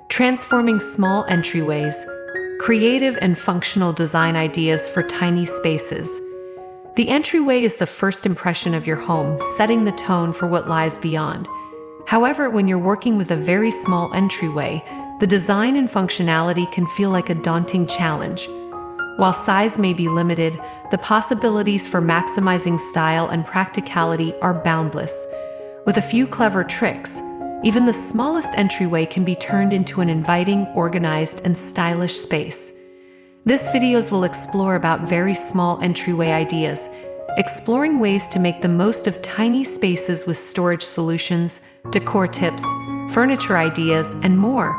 transforming small entryways, creative and functional design ideas for tiny spaces. The entryway is the first impression of your home, setting the tone for what lies beyond. However, when you're working with a very small entryway, the design and functionality can feel like a daunting challenge. While size may be limited, the possibilities for maximizing style and practicality are boundless. With a few clever tricks, even the smallest entryway can be turned into an inviting, organized, and stylish space. This videos will explore about very small entryway ideas, exploring ways to make the most of tiny spaces with storage solutions, decor tips, furniture ideas, and more.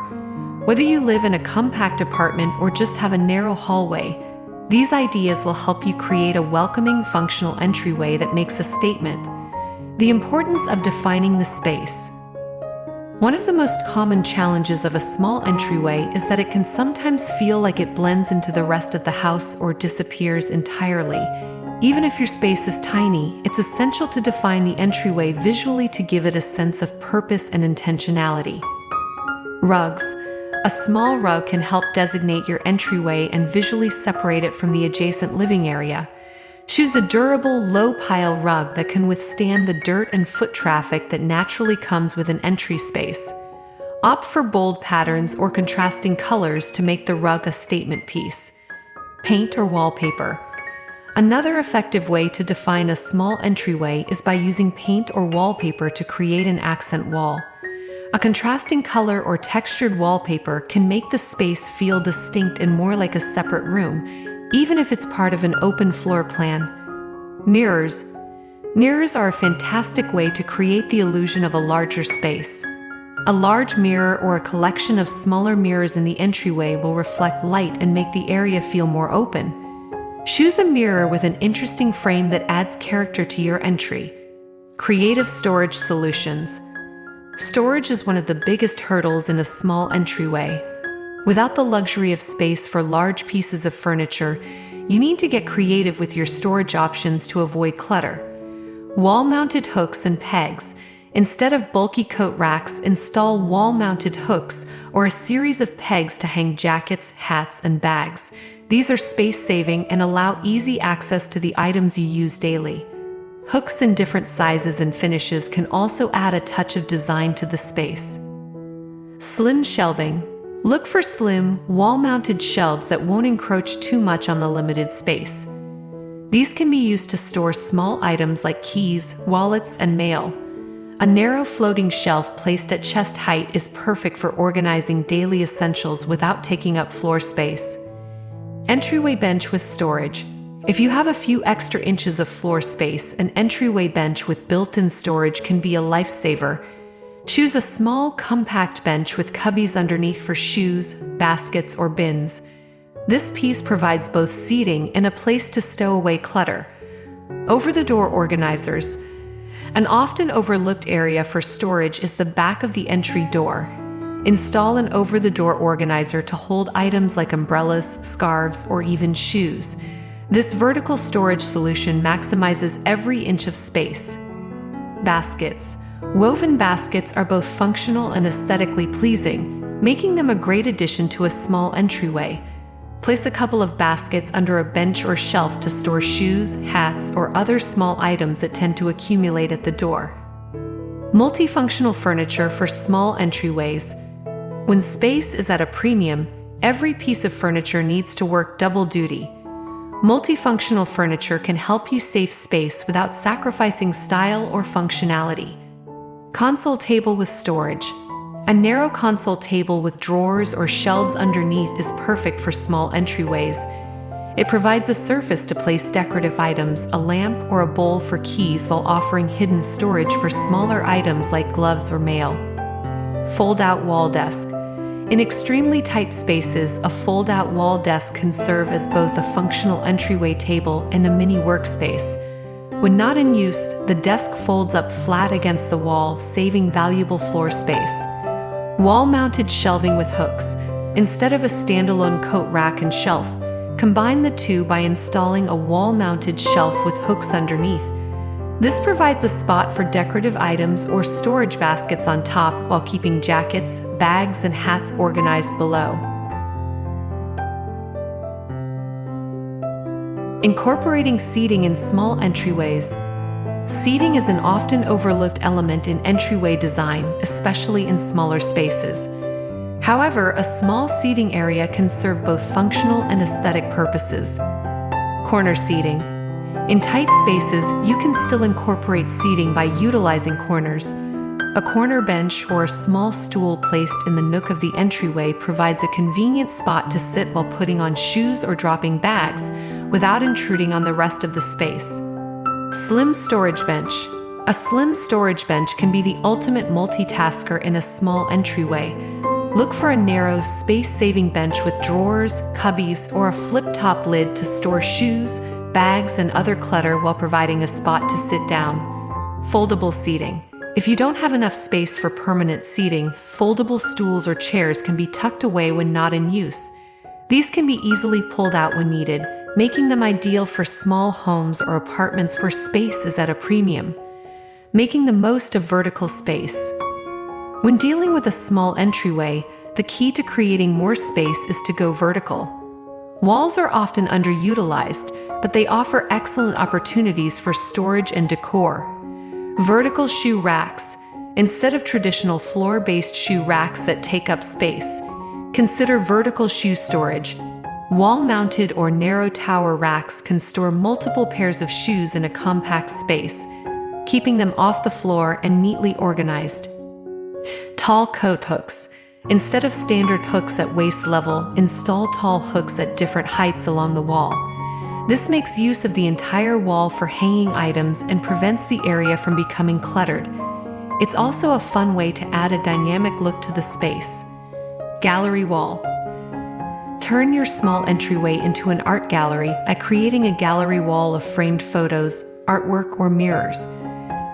Whether you live in a compact apartment or just have a narrow hallway, these ideas will help you create a welcoming, functional entryway that makes a statement. The importance of defining the space. One of the most common challenges of a small entryway is that it can sometimes feel like it blends into the rest of the house or disappears entirely. Even if your space is tiny, it's essential to define the entryway visually to give it a sense of purpose and intentionality. Rugs. A small rug can help designate your entryway and visually separate it from the adjacent living area. Choose a durable, low-pile rug that can withstand the dirt and foot traffic that naturally comes with an entry space. Opt for bold patterns or contrasting colors to make the rug a statement piece. Paint or wallpaper. Another effective way to define a small entryway is by using paint or wallpaper to create an accent wall. A contrasting color or textured wallpaper can make the space feel distinct and more like a separate room, even if it's part of an open floor plan. Mirrors. Mirrors are a fantastic way to create the illusion of a larger space. A large mirror or a collection of smaller mirrors in the entryway will reflect light and make the area feel more open. Choose a mirror with an interesting frame that adds character to your entry. Creative storage solutions. Storage is one of the biggest hurdles in a small entryway. Without the luxury of space for large pieces of furniture, you need to get creative with your storage options to avoid clutter. Wall-mounted hooks and pegs. Instead of bulky coat racks, install wall-mounted hooks or a series of pegs to hang jackets, hats, and bags. These are space-saving and allow easy access to the items you use daily. Hooks in different sizes and finishes can also add a touch of design to the space. Slim shelving. Look for slim, wall-mounted shelves that won't encroach too much on the limited space. These can be used to store small items like keys, wallets, and mail. A narrow floating shelf placed at chest height is perfect for organizing daily essentials without taking up floor space. Entryway bench with storage. If you have a few extra inches of floor space, an entryway bench with built-in storage can be a lifesaver. Choose a small, compact bench with cubbies underneath for shoes, baskets, or bins. This piece provides both seating and a place to stow away clutter. Over-the-door organizers. An often overlooked area for storage is the back of the entry door. Install an over-the-door organizer to hold items like umbrellas, scarves, or even shoes. This vertical storage solution maximizes every inch of space. Baskets. Woven baskets are both functional and aesthetically pleasing, making them a great addition to a small entryway. Place a couple of baskets under a bench or shelf to store shoes, hats, or other small items that tend to accumulate at the door. Multifunctional furniture for small entryways. When space is at a premium, every piece of furniture needs to work double duty. Multifunctional furniture can help you save space without sacrificing style or functionality. Console table with storage. A narrow console table with drawers or shelves underneath is perfect for small entryways. It provides a surface to place decorative items, a lamp, or a bowl for keys while offering hidden storage for smaller items like gloves or mail. Fold-out wall desk. In extremely tight spaces, a fold-out wall desk can serve as both a functional entryway table and a mini workspace. When not in use, the desk folds up flat against the wall, saving valuable floor space. Wall-mounted shelving with hooks. Instead of a standalone coat rack and shelf, combine the two by installing a wall-mounted shelf with hooks underneath. This provides a spot for decorative items or storage baskets on top while keeping jackets, bags, and hats organized below. Incorporating seating in small entryways. Seating is an often overlooked element in entryway design, especially in smaller spaces. However, a small seating area can serve both functional and aesthetic purposes. Corner seating. In tight spaces, you can still incorporate seating by utilizing corners. A corner bench or a small stool placed in the nook of the entryway provides a convenient spot to sit while putting on shoes or dropping bags without intruding on the rest of the space. Slim storage bench. A slim storage bench can be the ultimate multitasker in a small entryway. Look for a narrow, space-saving bench with drawers, cubbies, or a flip-top lid to store shoes, bags, and other clutter while providing a spot to sit down. Foldable seating. If you don't have enough space for permanent seating, foldable stools or chairs can be tucked away when not in use. These can be easily pulled out when needed, making them ideal for small homes or apartments where space is at a premium. Making the most of vertical space. When dealing with a small entryway, the key to creating more space is to go vertical. Walls are often underutilized, but they offer excellent opportunities for storage and decor. Vertical shoe racks. Instead of traditional floor-based shoe racks that take up space, consider vertical shoe storage. Wall-mounted or narrow tower racks can store multiple pairs of shoes in a compact space, keeping them off the floor and neatly organized. Tall coat hooks. Instead of standard hooks at waist level, install tall hooks at different heights along the wall. This makes use of the entire wall for hanging items and prevents the area from becoming cluttered. It's also a fun way to add a dynamic look to the space. Gallery wall. Turn your small entryway into an art gallery by creating a gallery wall of framed photos, artwork, or mirrors.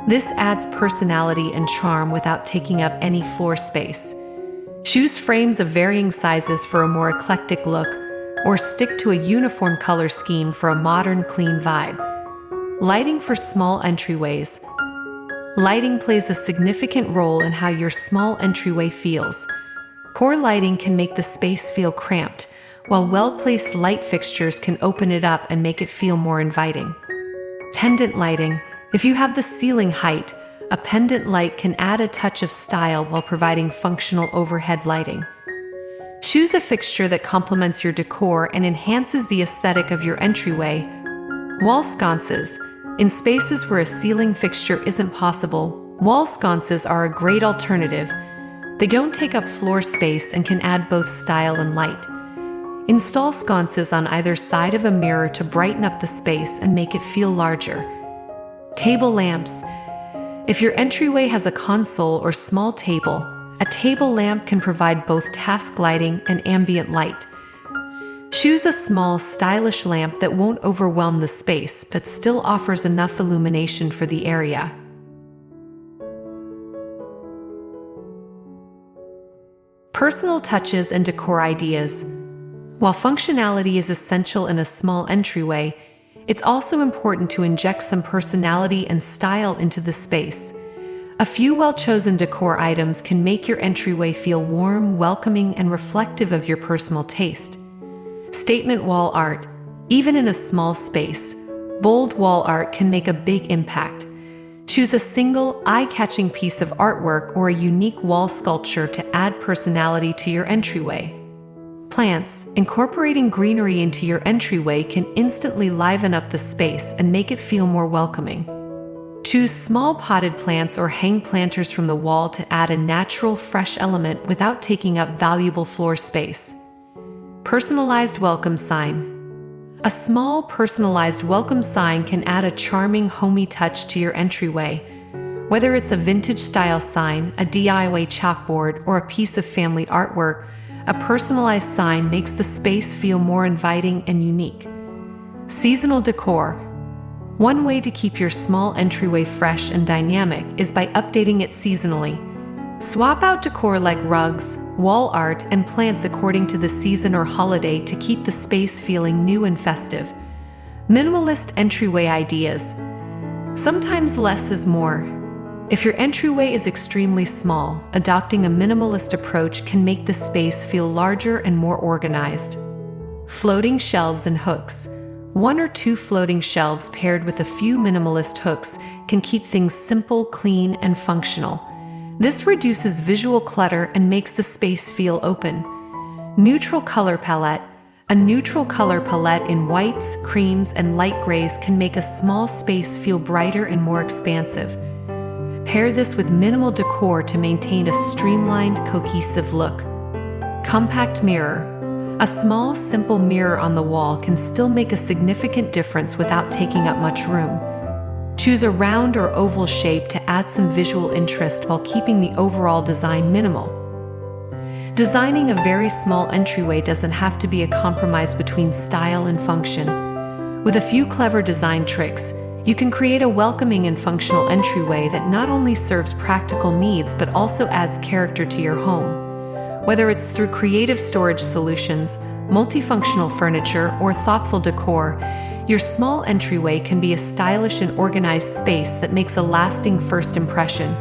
This adds personality and charm without taking up any floor space. Choose frames of varying sizes for a more eclectic look, or stick to a uniform color scheme for a modern, clean vibe. Lighting for small entryways. Lighting plays a significant role in how your small entryway feels. Poor lighting can make the space feel cramped, while well-placed light fixtures can open it up and make it feel more inviting. Pendant lighting. If you have the ceiling height, a pendant light can add a touch of style while providing functional overhead lighting. Choose a fixture that complements your decor and enhances the aesthetic of your entryway. Wall sconces. In spaces where a ceiling fixture isn't possible, wall sconces are a great alternative. They don't take up floor space and can add both style and light. Install sconces on either side of a mirror to brighten up the space and make it feel larger. Table lamps. If your entryway has a console or small table, a table lamp can provide both task lighting and ambient light. Choose a small, stylish lamp that won't overwhelm the space but still offers enough illumination for the area. Personal touches and decor ideas. While functionality is essential in a small entryway, it's also important to inject some personality and style into the space. A few well-chosen decor items can make your entryway feel warm, welcoming, and reflective of your personal taste. Statement wall art. Even in a small space, bold wall art can make a big impact. Choose a single, eye-catching piece of artwork or a unique wall sculpture to add personality to your entryway. Plants. Incorporating greenery into your entryway can instantly liven up the space and make it feel more welcoming. Choose small potted plants or hang planters from the wall to add a natural, fresh element without taking up valuable floor space. Personalized welcome sign. A small, personalized welcome sign can add a charming, homey touch to your entryway. Whether it's a vintage-style sign, a DIY chalkboard, or a piece of family artwork, a personalized sign makes the space feel more inviting and unique. Seasonal decor. One way to keep your small entryway fresh and dynamic is by updating it seasonally. Swap out decor like rugs, wall art, and plants according to the season or holiday to keep the space feeling new and festive. Minimalist entryway ideas. Sometimes less is more. If your entryway is extremely small, adopting a minimalist approach can make the space feel larger and more organized. Floating shelves and hooks. 1 or 2 floating shelves paired with a few minimalist hooks can keep things simple, clean, and functional. This reduces visual clutter and makes the space feel open. Neutral color palette. A neutral color palette in whites, creams, and light grays can make a small space feel brighter and more expansive. Pair this with minimal decor to maintain a streamlined, cohesive look. Compact mirror. A small, simple mirror on the wall can still make a significant difference without taking up much room. Choose a round or oval shape to add some visual interest while keeping the overall design minimal. Designing a very small entryway doesn't have to be a compromise between style and function. With a few clever design tricks, you can create a welcoming and functional entryway that not only serves practical needs but also adds character to your home. Whether it's through creative storage solutions, multifunctional furniture, or thoughtful decor, your small entryway can be a stylish and organized space that makes a lasting first impression.